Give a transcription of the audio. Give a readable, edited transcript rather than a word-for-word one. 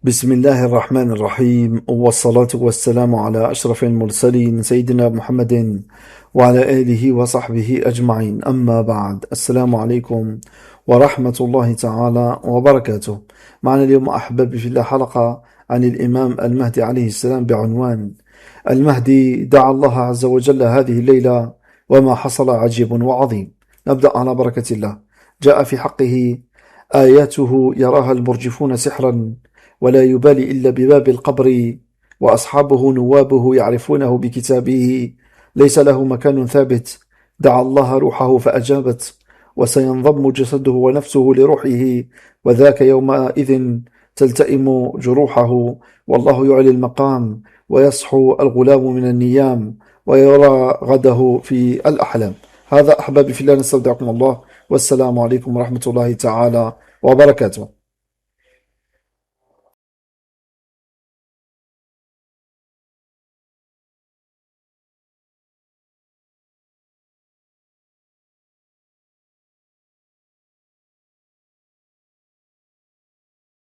بسم الله الرحمن الرحيم، والصلاة والسلام على أشرف المرسلين سيدنا محمد وعلى آله وصحبه أجمعين. أما بعد، السلام عليكم ورحمة الله تعالى وبركاته. معنا اليوم أحبابي في الله حلقة عن الإمام المهدي عليه السلام بعنوان: المهدي دعا الله عز وجل هذه الليلة وما حصل عجيب وعظيم. نبدأ على بركة الله. جاء في حقه آياته يراها المرجفون سحرا ولا يبالي إلا بباب القبر، وأصحابه نوابه يعرفونه بكتابه، ليس له مكان ثابت. دعا الله روحه فأجابت، وسينضم جسده ونفسه لروحه، وذاك يومئذ تلتئم جروحه، والله يعلي المقام ويصحو الغلام من النيام ويرى غده في الأحلام. هذا أحبابي في الله، نستودعكم الله، والسلام عليكم ورحمة الله تعالى وبركاته.